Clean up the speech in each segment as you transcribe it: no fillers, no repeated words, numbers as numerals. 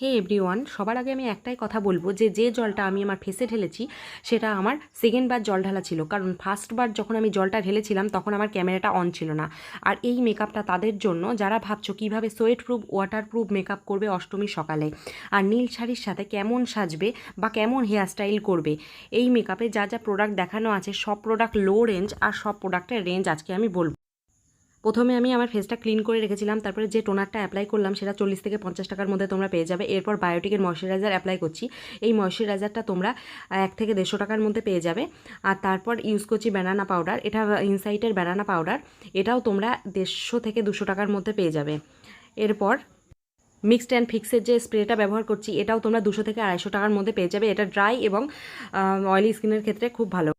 হে everyone, সবার আগে আমি একটাই কথা বলবো যে জলটা আমি আমার ফেসে ঢেলেছি সেটা আমার সেকেন্ড বার জল ঢালা ছিল, কারণ ফার্স্ট বার যখন আমি জলটা ঢেলেছিলাম তখন আমার ক্যামেরাটা অন ছিল না। আর এই মেকআপটা তাদের জন্য যারা ভাবছো কীভাবে sweat proof water proof makeup করবে অষ্টমীর সকালে, আর নীল শাড়ির সাথে কেমন সাজবে বা কেমন হেয়ারস্টাইল করবে। এই মেকআপে যা যা প্রোডাক্ট দেখানো আছে সব প্রোডাক্ট লো রেঞ্জ, আর সব প্রোডাক্টের রেঞ্জ আজকে আমি বলবো। প্রথমে আমি আমার ফেসটা ক্লিন করে রেখেছিলাম, তারপরে যে টোনারটা অ্যাপ্লাই করলাম সেটা 40 থেকে 50 টাকার মধ্যে তোমরা পেয়ে যাবে। এরপর বায়োটিকের ময়শ্চারাইজার অ্যাপ্লাই করছি। এই ময়শ্চারাইজারটা তোমরা 1 থেকে 150 টাকার মধ্যে পেয়ে যাবে। আর তারপর ইউজ করছি ব্যানানা পাউডার, এটা ইনসাইটের ব্যানানা পাউডার, এটাও তোমরা 150 থেকে 200 টাকার মধ্যে পেয়ে যাবে। এরপর মিক্সড অ্যান্ড ফিক্সের যে স্প্রেটা ব্যবহার করছি এটাও তোমরা 200 থেকে 250 টাকার মধ্যে পেয়ে যাবে। এটা ড্রাই এবং অয়েলি স্কিনের ক্ষেত্রে খুব ভালো।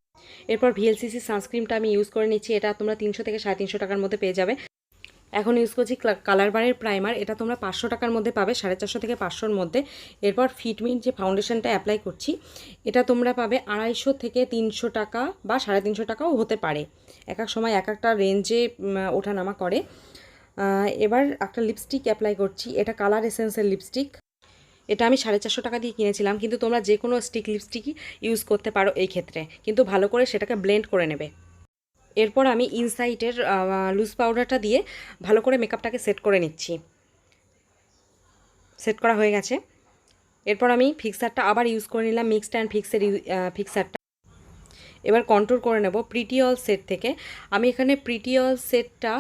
এরপর ভিএলসিসি সানস্ক্রিনটা আমি ইউজ করে নিচ্ছি, এটা তোমরা 300 থেকে 350 টাকার মধ্যে পেয়ে যাবে। এখন ইউজ করছি কালার বারের প্রাইমার, এটা তোমরা 500 টাকার মধ্যে পাবে, 450 থেকে 500-র মধ্যে। এরপর ফিটমির যে ফাউন্ডেশনটা অ্যাপ্লাই করছি এটা তোমরা পাবে 250 থেকে 300 টাকা বা 350 টাকাও হতে পারে, এক এক সময় এক একটা রেঞ্জে ওঠানামা করে। এবার একটা লিপস্টিক অ্যাপ্লাই করছি, এটা কালার এসেন্সের লিপস্টিক, এটা আমি 450 টাকা দিয়ে কিনেছিলাম, কিন্তু তোমরা যে কোনো স্টিক লিপস্টিকই ইউজ করতে পারো এই ক্ষেত্রে, কিন্তু ভালো করে সেটাকে ব্লেন্ড করে নেবে। এরপর আমি ইনসাইটের লুজ পাউডারটা দিয়ে ভালো করে মেকআপটাকে সেট করে নিচ্ছি। সেট করা হয়ে গেছে। এরপর আমি ফিক্সারটা আবার ইউজ করে নিলাম, মিক্সড অ্যান্ড ফিক্সের ফিক্সারটা। এবার কন্ট্রোল করে নেব প্রিটি অল সেট থেকে। আমি এখানে প্রিটি অল সেটটা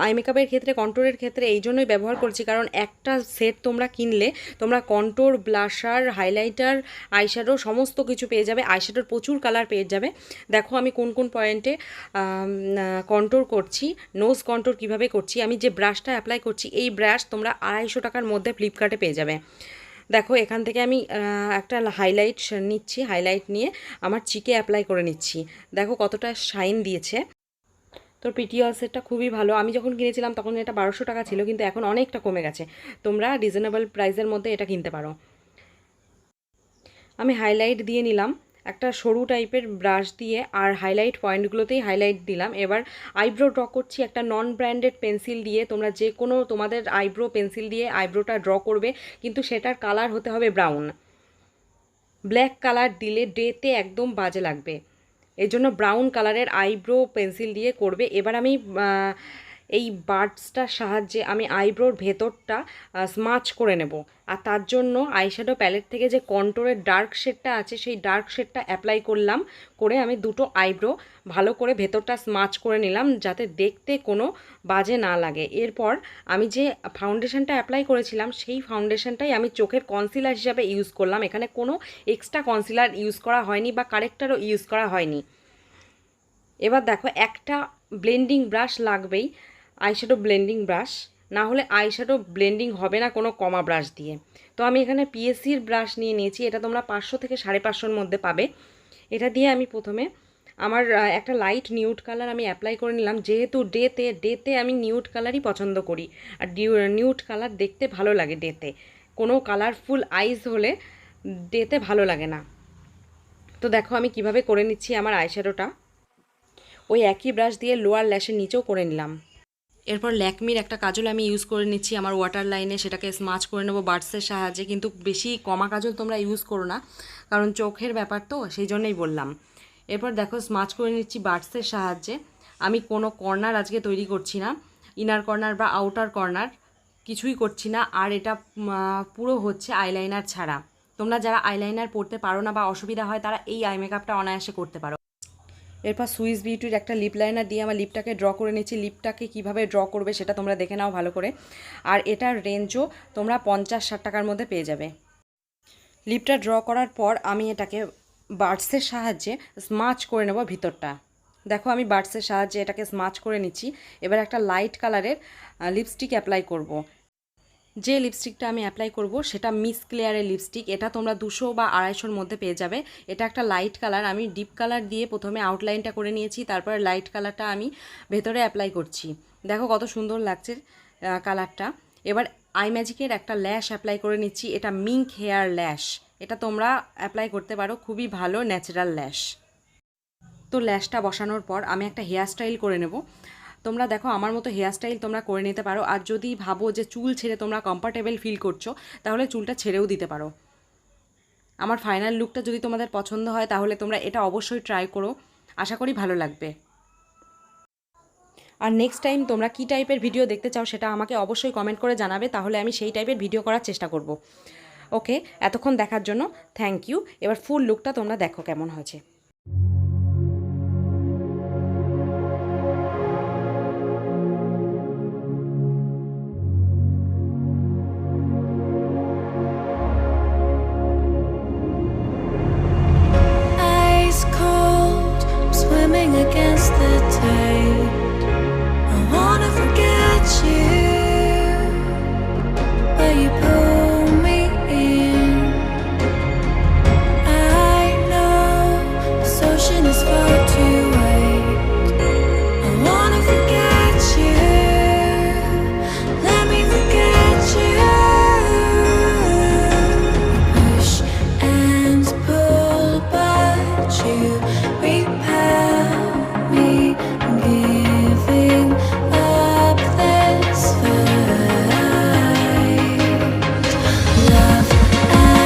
আই মেকআপের ক্ষেত্রে, কন্ট্রোরের ক্ষেত্রে এই জন্যই ব্যবহার করছি, কারণ একটা সেট তোমরা কিনলে তোমরা কন্ট্রোর, ব্লাশার, হাইলাইটার, আইশ্যাডো সমস্ত কিছু পেয়ে যাবে। আইশ্যাডোর প্রচুর কালার পেয়ে যাবে। দেখো আমি কোন কোন পয়েন্টে কন্ট্রোর করছি, নোজ কন্ট্রোর কিভাবে করছি। আমি যে ব্রাশটা অ্যাপ্লাই করছি এই ব্রাশ তোমরা 250 টাকার মধ্যে ফ্লিপকার্টে পেয়ে যাবে। দেখো এখান থেকে আমি একটা হাইলাইট নিচ্ছি, হাইলাইট নিয়ে আমার চিকে অ্যাপ্লাই করে নিচ্ছি। দেখো কতটা শাইন দিয়েছে। তো প্রিটি অল সেটটা খুবই ভালো। আমি যখন কিনেছিলাম তখন এটা 1200 টাকা ছিল, কিন্তু এখন অনেকটা কমে গেছে। তোমরা রিজনেবল প্রাইসের মধ্যে এটা কিনতে পারো। আমি হাইলাইট দিয়ে নিলাম একটা সরু টাইপের ব্রাশ দিয়ে, আর হাইলাইট পয়েন্টগুলোতেই হাইলাইট দিলাম। এবার আইব্রো ড্র করছি একটা নন ব্র্যান্ডেড পেন্সিল দিয়ে। তোমরা যে কোনো তোমাদের আইব্রো পেন্সিল দিয়ে আইব্রোটা ড্র করবে, কিন্তু সেটার কালার হতে হবে ব্রাউন। ব্ল্যাক কালার দিলে ডেতে একদম বাজে লাগবে, এই জন্য ব্রাউন কালারের আইব্রো পেন্সিল দিয়ে করবে। এবার আমি এই বার্ডসটার সাহায্যে আমি আইব্রোর ভেতরটা স্মাচ করে নেব, আর তার জন্য আইশ্যাডো প্যালেট থেকে যে কন্ট্রোরের ডার্ক শেডটা আছে সেই ডার্ক শেডটা অ্যাপ্লাই করলাম, করে আমি দুটো আইব্রো ভালো করে ভেতরটা স্মাচ করে নিলাম যাতে দেখতে কোনো বাজে না লাগে। এরপর আমি যে ফাউন্ডেশনটা অ্যাপ্লাই করেছিলাম সেই ফাউন্ডেশনটাই আমি চোখের কনসিলার হিসাবে ইউজ করলাম। এখানে কোনো এক্সট্রা কনসিলার ইউজ করা হয়নি বা কারেক্টারও ইউজ করা হয়নি। এবার দেখো একটা ব্লেন্ডিং ব্রাশ লাগবেই, আইশ্যাডো ব্লেন্ডিং ব্রাশ, না হলে আইশ্যাডো ব্লেন্ডিং হবে না কোনো কমা ব্রাশ দিয়ে। তো আমি এখানে পিএসসির ব্রাশ নিয়ে নিয়েছি, এটা তোমরা 500 থেকে 550-র মধ্যে পাবে। এটা দিয়ে আমি প্রথমে আমার একটা লাইট নিউড কালার আমি অ্যাপ্লাই করে নিলাম, যেহেতু ডেতে আমি নিউড কালারই পছন্দ করি, আর নিউড কালার দেখতে ভালো লাগে ডেতে। কোনো কালারফুল আইজ হলে ডেতে ভালো লাগে না। তো দেখো আমি কিভাবে করে নিচ্ছি আমার আইশ্যাডোটা। ওই একই ব্রাশ দিয়ে লোয়ার ল্যাশের নিচেও করে নিলাম। এরপর ল্যাকমির একটা কাজল আমি ইউজ করে নিচ্ছি আমার ওয়াটার লাইনে, সেটাকে স্মাচ করে নেবো বার্ডসের সাহায্যে, কিন্তু বেশি কমা কাজল তোমরা ইউজ করো না, কারণ চোখের ব্যাপার তো সেই জন্যই বললাম। এরপর দেখো স্মাচ করে নিচ্ছি বার্ডসের সাহায্যে। আমি কোনো কর্নার আজকে তৈরি করছি না, ইনার কর্নার বা আউটার কর্নার কিছুই করছি না। আর এটা পুরো হচ্ছে আইলাইনার ছাড়া। তোমরা যারা আইলাইনার পরতে পারো না বা অসুবিধা হয় তারা এই আই মেকআপটা অনায়াসে করতে পারো। এরপর সুইস বিউটির একটা লিপ লাইনার দিয়ে আমার লিপটাকে ড্র করে নিচ্ছি। লিপটাকে কিভাবে ড্র করবে সেটা তোমরা দেখে নাও ভালো করে, আর এটার রেঞ্জও তোমরা 50-60 টাকার মধ্যে পেয়ে যাবে। লিপটা ড্র করার পর আমি এটাকে বার্ডসের সাহায্যে স্মাচ করে নেব ভিতরটা। দেখো আমি বার্ডসের সাহায্যে এটাকে স্মাচ করে নিচ্ছি। এবার একটা লাইট কালারের লিপস্টিক অ্যাপ্লাই করব। যে লিপস্টিকটা আমি অ্যাপ্লাই করব সেটা মিস ক্লিয়ারের লিপস্টিক, এটা তোমরা 200 বা 250-র মধ্যে পেয়ে যাবে। এটা একটা লাইট কালার, আমি ডিপ কালার দিয়ে প্রথমে আউটলাইনটা করে নিয়েছি, তারপরে লাইট কালারটা আমি ভেতরে অ্যাপ্লাই করছি। দেখো কত সুন্দর লাগছে কালারটা। এবার আই ম্যাজিকের একটা ল্যাশ অ্যাপ্লাই করে নিচ্ছি, এটা মিঙ্ক হেয়ার ল্যাশ, এটা তোমরা অ্যাপ্লাই করতে পারো, খুবই ভালো ন্যাচারাল ল্যাশ। তো ল্যাশটা বসানোর পর আমি একটা হেয়ার স্টাইল করে নেব। তোমরা দেখো আমার মতো হেয়ারস্টাইল তোমরা করে নিতে পারো। আর যদি ভাবো যে চুল ছেড়ে তোমরা কমফর্টেবল ফিল করছো, তাহলে চুলটা ছেড়েও দিতে পারো। আমার ফাইনাল লুকটা যদি তোমাদের পছন্দ হয় তাহলে তোমরা এটা অবশ্যই ট্রাই করো, আশা করি ভালো লাগবে। আর নেক্সট টাইম তোমরা কী টাইপের ভিডিও দেখতে চাও সেটা আমাকে অবশ্যই কমেন্ট করে জানাবে, তাহলে আমি সেই টাইপের ভিডিও করার চেষ্টা করব। ওকে, এতক্ষণ দেখার জন্য থ্যাংক ইউ। এবার ফুল লুকটা তোমরা দেখো কেমন হয়েছে।